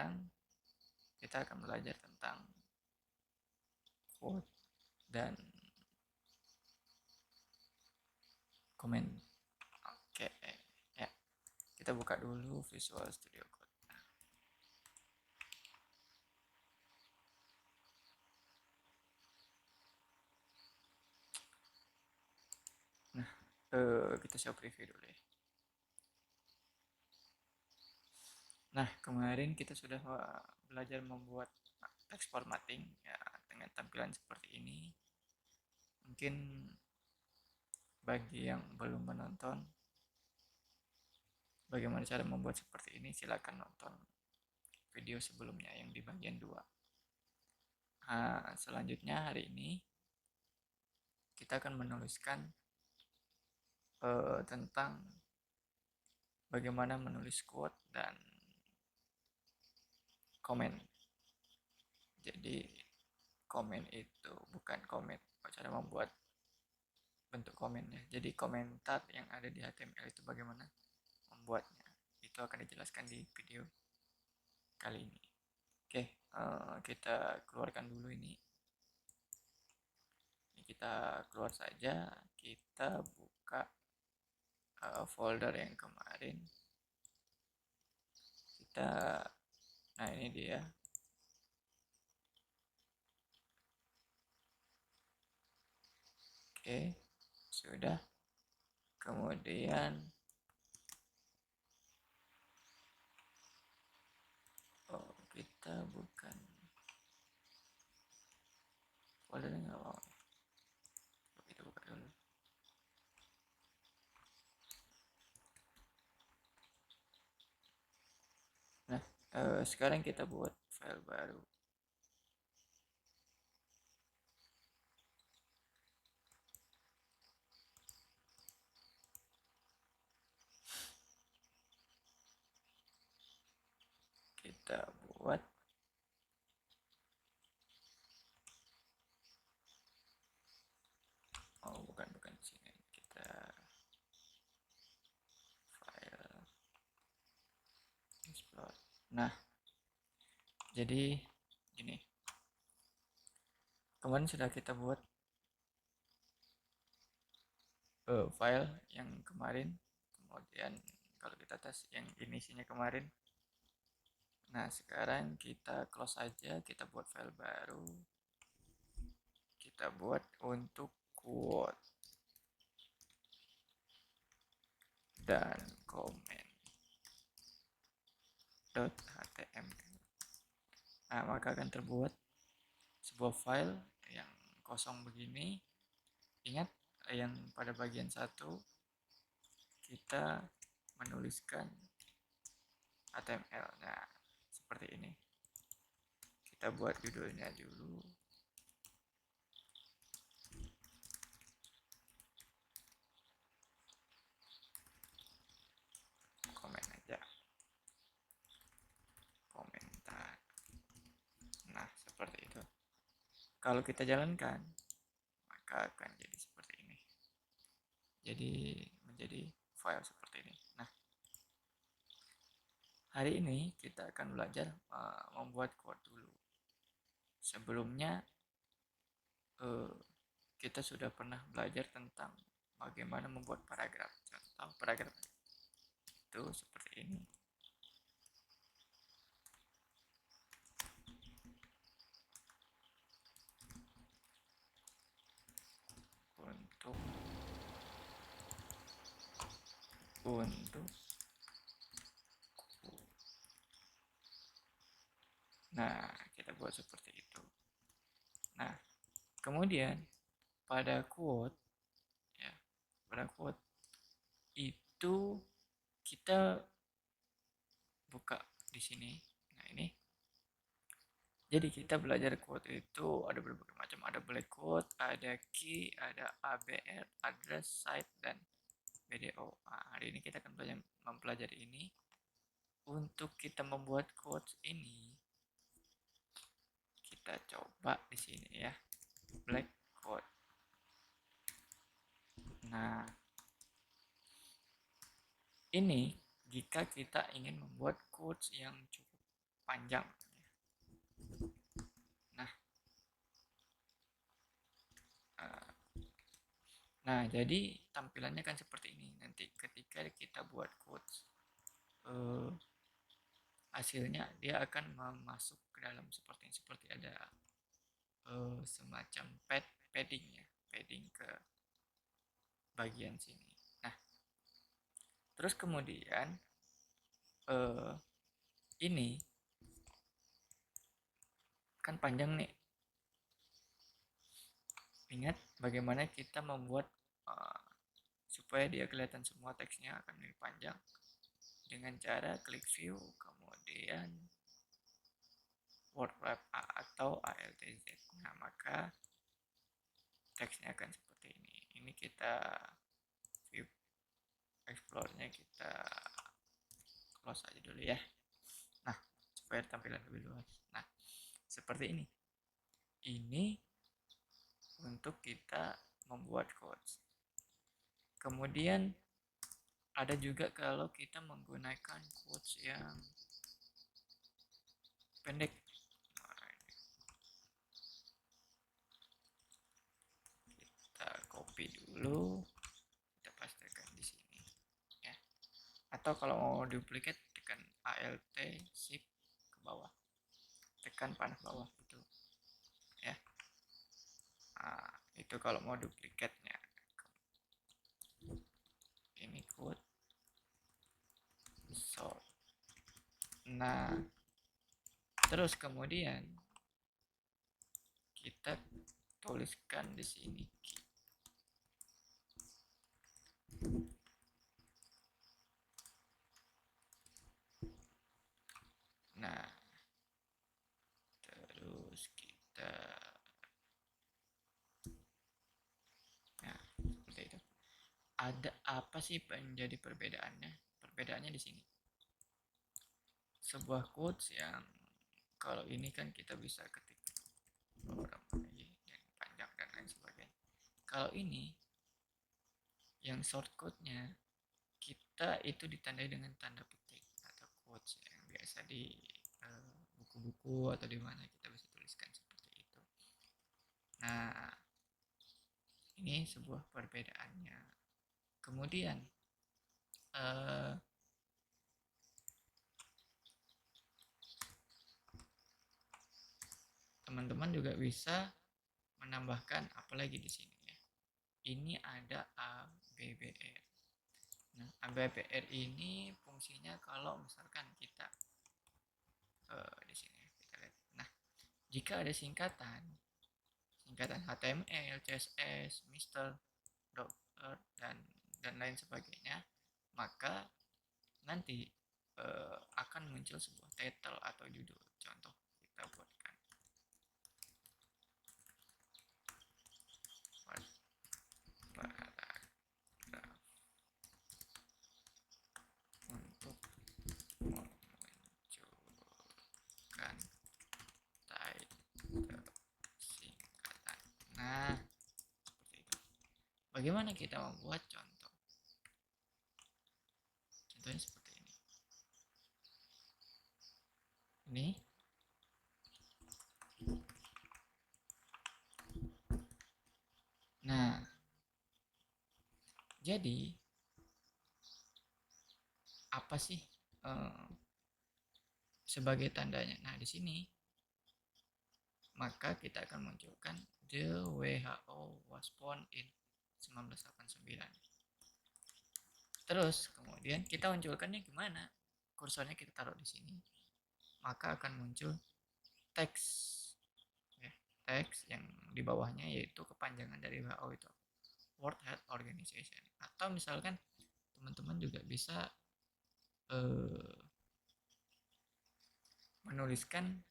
sekarang kita akan belajar tentang quote dan komen. Oke, ya. Kita buka dulu Visual Studio Code. Nah, kita show preview dulu ya. Nah, kemarin kita sudah belajar membuat text formatting ya dengan tampilan seperti ini. Mungkin bagi yang belum menonton bagaimana cara membuat seperti ini, silakan nonton video sebelumnya yang di bagian 2. Selanjutnya hari ini kita akan menuliskan tentang bagaimana menulis quote dan komen. Jadi komen itu bukan komen, cara membuat bentuk komennya. Jadi komentar yang ada di HTML itu bagaimana membuatnya. Itu akan dijelaskan di video kali ini. Oke, kita keluarkan dulu ini. Kita keluar saja, kita buka folder yang kemarin. Nah ini dia. Oke, sudah. Kemudian kita bukan foldernya nggak mau. Kita buka dulu. Nah, sekarang kita buat file baru. Kita buat bukan sini. Kita file explore. Nah, jadi gini. Kemarin sudah kita buat file yang kemarin. Kemudian kalau kita tes yang ini isinya kemarin. Nah, sekarang kita close aja, kita buat file baru. Kita buat untuk quote dan comment.html. Nah, maka akan terbuat sebuah file yang kosong begini. Ingat yang pada bagian 1 kita menuliskan HTML. Nah, seperti ini. Kita buat judulnya dulu. Komen aja. Komentar. Nah, seperti itu. Kalau kita jalankan, maka akan jadi seperti ini. Jadi menjadi file seperti ini. Nah, hari ini kita akan belajar membuat quote dulu. Sebelumnya kita sudah pernah belajar tentang bagaimana membuat paragraf. Contoh paragraf itu seperti ini. Untuk nah, kita buat seperti itu. Nah, kemudian pada quote ya, pada quote itu kita buka di sini. Nah, ini. Jadi kita belajar quote itu ada berbagai macam, ada black quote, ada key, ada ABR, address, site, dan BDO. Nah, hari ini kita akan mempelajari ini. Untuk kita membuat quotes ini, kita coba di sini ya, black quote. Nah, ini jika kita ingin membuat quotes yang cukup panjang. Nah, nah jadi tampilannya kan seperti ini. Nanti ketika kita buat quotes, hasilnya dia akan masuk ke dalam seperti ada semacam padding ya, padding ke bagian sini. Nah, terus kemudian ini kan panjang nih. Ingat bagaimana kita membuat supaya dia kelihatan semua teksnya akan lebih panjang dengan cara klik view, kemudian word wrap atau ALTZ. Nah, maka teksnya akan seperti ini. Ini kita view explore-nya kita close aja dulu ya. Nah, supaya tampilan lebih luas. Nah, seperti ini. Ini untuk kita membuat quotes. Kemudian ada juga kalau kita menggunakan quotes yang pendek. Kita copy dulu, kita pastekan di sini ya. Atau kalau mau duplicate tekan Alt shift ke bawah, tekan panah bawah gitu ya. Nah, itu kalau mau duplicate-nya. Ini quote short. Nah, terus kemudian kita tuliskan di sini key. Nah, terus kita seperti itu. Ada apa sih menjadi perbedaannya? Perbedaannya di sini. Sebuah quotes yang kalau ini kan kita bisa ketik beberapa yang panjang dan lain sebagainya. Kalau ini yang shortcode-nya kita itu ditandai dengan tanda petik atau quotes yang biasa di buku-buku atau di mana kita bisa tuliskan seperti itu. Nah, ini sebuah perbedaannya. Kemudian teman-teman juga bisa menambahkan apalagi di sini ya. Ini ada ABBR. Nah, ABBR ini fungsinya kalau misalkan kita di sini kita lihat. Nah, jika ada singkatan HTML, CSS, Mister, Doctor dan lain sebagainya, maka nanti akan muncul sebuah title atau judul. Contoh kita buatkan paragraf untuk menunjukkan title singkatan. Nah, seperti itu. Bagaimana kita membuat contoh? Contohnya seperti ini. Ini nah, jadi apa sih sebagai tandanya? Nah, di sini maka kita akan munculkan the WHO was born in 1989. Terus kemudian kita munculkannya gimana? Kursornya kita taruh di sini, maka akan muncul teks ya, teks yang di bawahnya yaitu kepanjangan dari WHO itu, World Health Organization. Atau misalkan teman-teman juga bisa menuliskan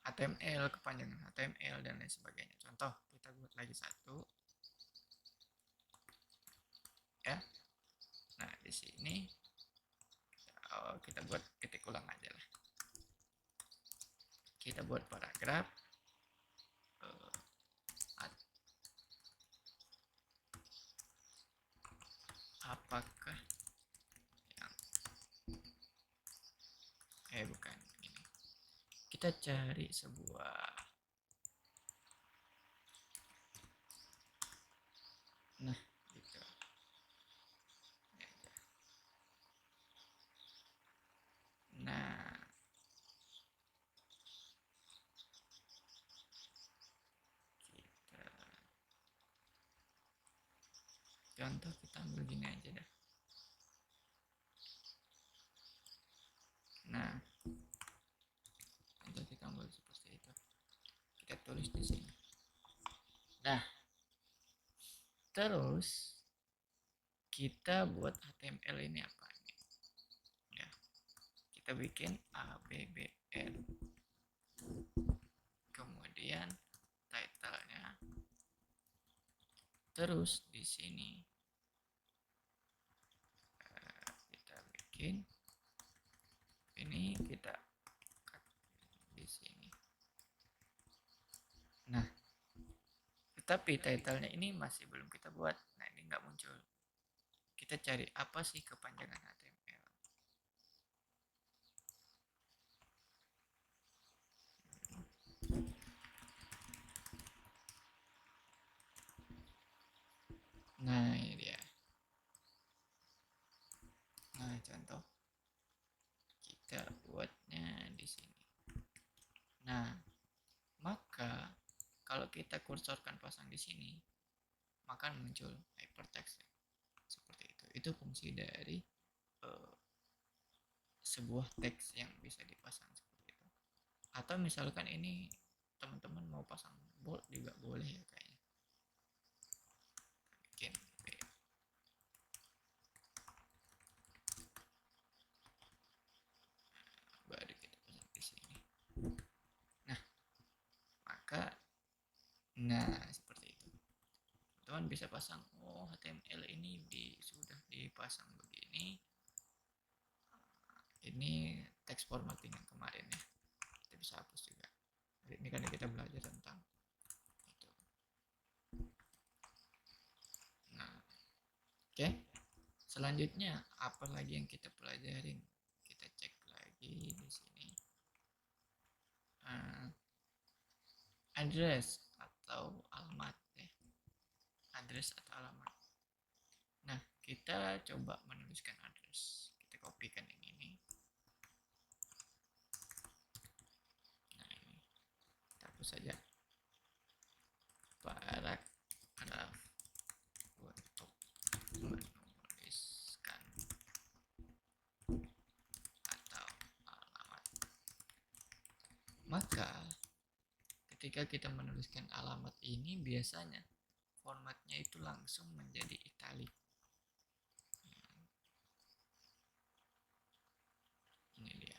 HTML, kepanjangan HTML dan lain sebagainya. Contoh, kita buat lagi satu ya. Nah, di sini kita buat ketik ulang aja lah. Kita buat paragraf apakah yang bukan kita cari sebuah, nah gitu. Nah, kita contoh, kita ambil gini aja dah. Nah, contoh kita ambil seperti itu. Kita tulis di sini. Nah, terus kita buat HTML ini apa? Ya, kita bikin ABBL. Kemudian title-nya. Terus di sini kita bikin ini, kita cut di sini. Nah, tetapi title-nya ini masih belum kita buat. Nah, ini nggak muncul. Kita cari apa sih kepanjangan HTML. Nah, ini dia. Nah, contoh kita buatnya di sini. Nah, maka kalau kita kursorkan pasang di sini, maka muncul hypertext seperti itu. Itu fungsi dari sebuah teks yang bisa dipasang seperti itu. Atau misalkan ini teman-teman mau pasang bold juga boleh ya kayaknya. Bikin baru kita pasang di sini. Nah, maka seperti itu. Teman bisa pasang, oh HTML ini sudah dipasang begini. Ini teks formatting yang kemarin ya. Kita bisa hapus juga. Ini karena kita belajar tentang itu. Nah, oke. Selanjutnya apa lagi yang kita pelajarin? Kita cek lagi di sini. Address atau alamat ya. Address atau alamat. Nah, kita coba menuliskan address. Kita kopikan yang ini. Nah, ini kita hapus saja. Paragraf untuk menuliskan atau alamat. Maka ketika kita menuliskan alamat ini, biasanya formatnya itu langsung menjadi italic. Ini dia.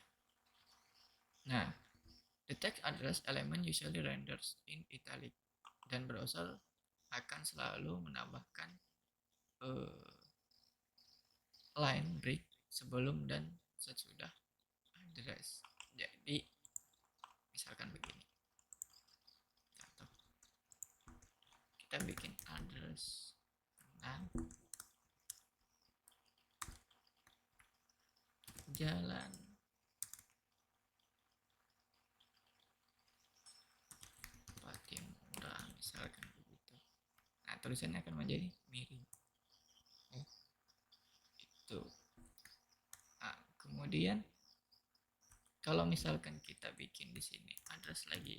Nah, the text address element usually renders in italic, dan browser akan selalu menambahkan line break sebelum dan sesudah address. Jadi misalkan begini, contoh kita bikin address tentang jalan Patimura, misalkan begitu. Nah, tulisannya akan menjadi miring. Itu. Nah, kemudian kalau misalkan kita bikin di sini address lagi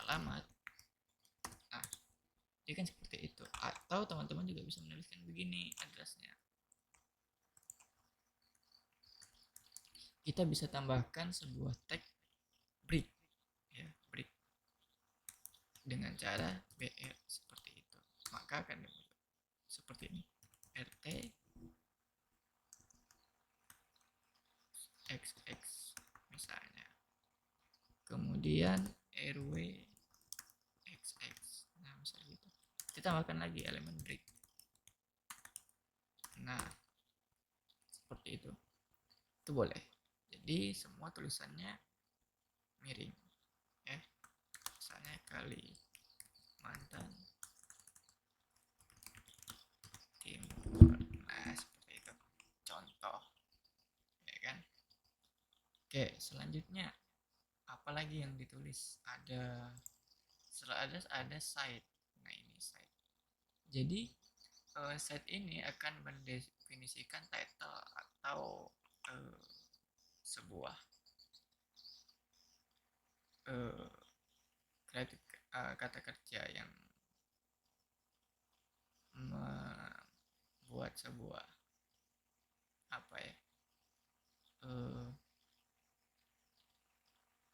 alamat, nah dia kan seperti itu. Atau teman-teman juga bisa menuliskan begini addressnya. Kita bisa tambahkan sebuah tag break, ya, break dengan cara BR seperti itu. Maka akan seperti ini, RT XX misalnya, kemudian RW XX. Nah, misalnya gitu. Kita tambahkan lagi elemen break. Nah, seperti itu. Itu boleh. Jadi semua tulisannya miring. Ya. Misalnya Kalimantan Timur. Nah, seperti itu. Contoh. Ya kan? Oke, selanjutnya apalagi yang ditulis? Ada site. Nah, ini site. Jadi site ini akan mendefinisikan title atau sebuah kreatif kata kerja yang membuat sebuah apa ya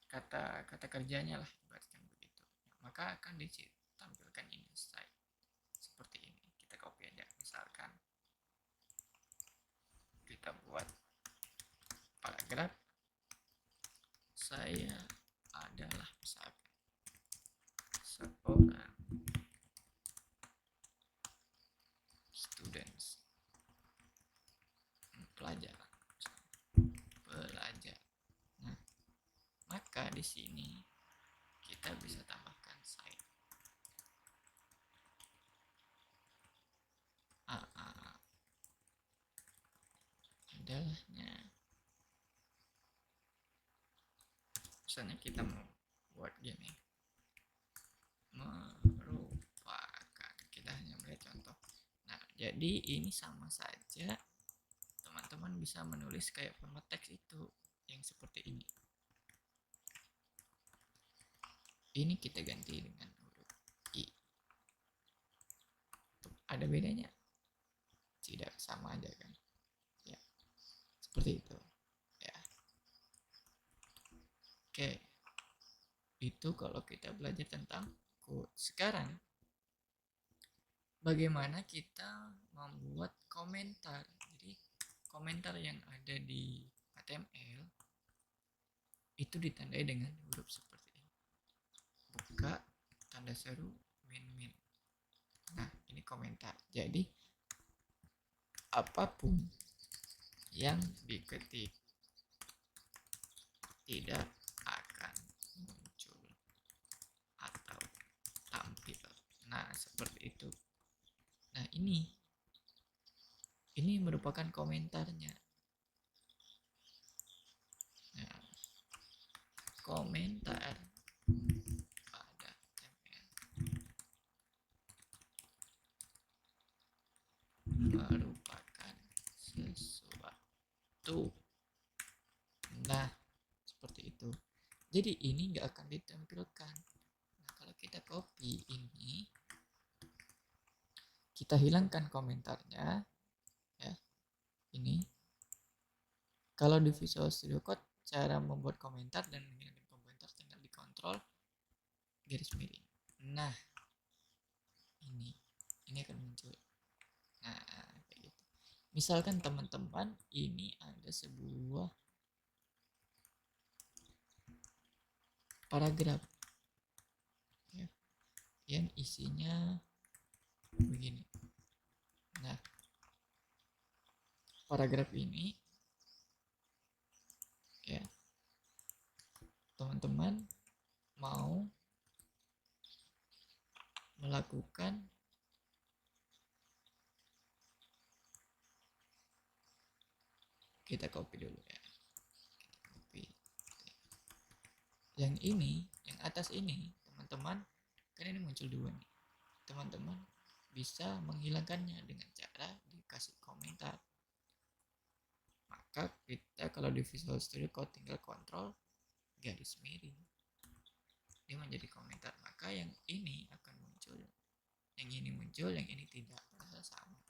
kata kerjanya lah, ibaratkan begitu. Maka akan ditampilkan ini site seperti ini. Kita copy aja, misalkan kita buat paragraf saya adalah misalkan seorang students pelajar. Nah, maka di sini kita bisa tambahkan site adalahnya. Misalnya kita mau buat gini, merupakan, kita hanya melihat contoh. Nah, jadi ini sama saja teman-teman bisa menulis kayak format teks itu yang seperti ini. Ini kita ganti dengan huruf I. Ada bedanya? Tidak, sama aja kan? Ya, seperti itu. Ya. Oke. Itu kalau kita belajar tentang code. Sekarang bagaimana kita membuat komentar. Jadi komentar yang ada di HTML itu ditandai dengan huruf seperti ini. Buka, tanda seru, min. Nah, ini komentar. Jadi apapun yang diketik tidak akan muncul atau tampil. Nah, seperti itu. Nah, ini merupakan komentarnya. Nah, komentar pada HTML merupakan sesuatu. Nah, seperti itu. Jadi ini nggak akan ditampilkan. Nah, kalau kita copy ini, kita hilangkan komentarnya, ya. Ini. Kalau di Visual Studio Code, cara membuat komentar dan menghilangkan komentar tinggal dikontrol garis miring. Nah, ini akan muncul. Nah, kayak gitu. Misalkan teman-teman ini ada sebuah paragraf ya, yang isinya begini. Nah, paragraf ini ya, teman-teman mau melakukan kita copy dulu ya. Kita copy. Yang ini, yang atas ini, teman-teman, kan ini muncul dua nih. Teman-teman bisa menghilangkannya dengan cara dikasih komentar. Maka kita kalau di Visual Studio Code tinggal kontrol garis miring, dia menjadi komentar. Maka yang ini akan muncul, yang ini muncul, yang ini tidak, padahal sama.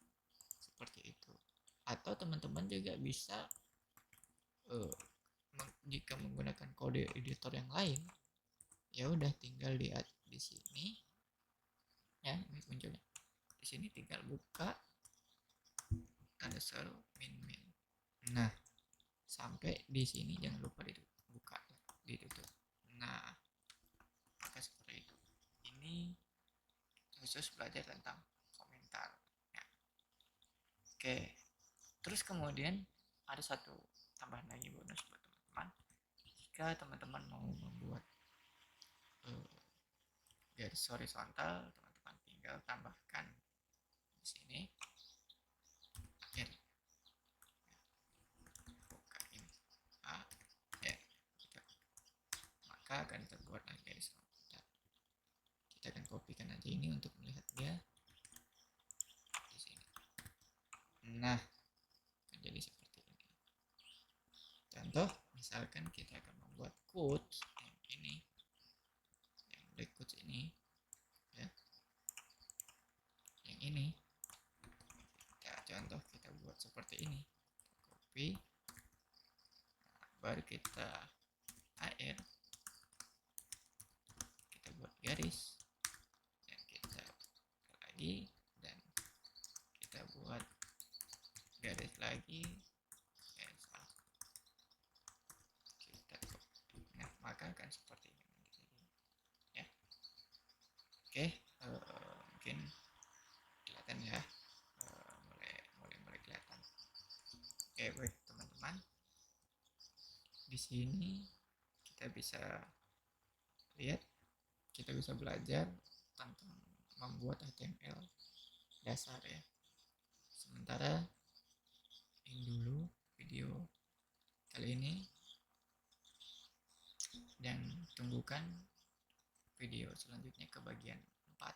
Seperti itu. Atau teman-teman juga bisa jika menggunakan kode editor yang lain, ya udah tinggal lihat di sini ya, ini munculnya di sini, tinggal buka tanda seru min. Nah, sampai di sini jangan lupa dibuka, ditutup. Nah, maka seperti itu. Ini khusus belajar tentang komentar ya. Oke, terus kemudian ada satu tambahan lagi bonus buat teman-teman. Jika teman-teman mau membuat garis horizontal, teman-teman tinggal tambahkan di sini buka ini maka akan terbuatlah garis horizontal. Kita akan kopikan aja ini untuk melihat dia di sini. Nah, akan jadi seperti ini. Contoh, misalkan kita akan membuat quotes yang ini, yang black quotes ini, ya, yang ini. Kita contoh kita buat seperti ini, copy, baru kita AR, kita buat garis, dan kita lagi, dan kita buat garis lagi, garis kita copy. Nah, maka akan seperti ini ya. Oke, mungkin kelihatan ya, mulai kelihatan. Oke, baik teman-teman, di sini kita bisa lihat, kita bisa belajar tentang membuat HTML dasar ya. Sementara ini dulu video kali ini, dan tunggukan video selanjutnya ke bagian 4.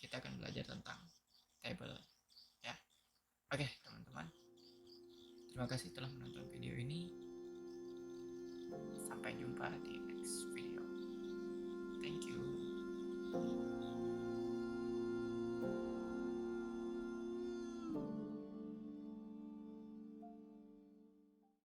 Kita akan belajar tentang table ya. Oke teman-teman, terima kasih telah menonton video ini. Sampai jumpa di next video. Thank you.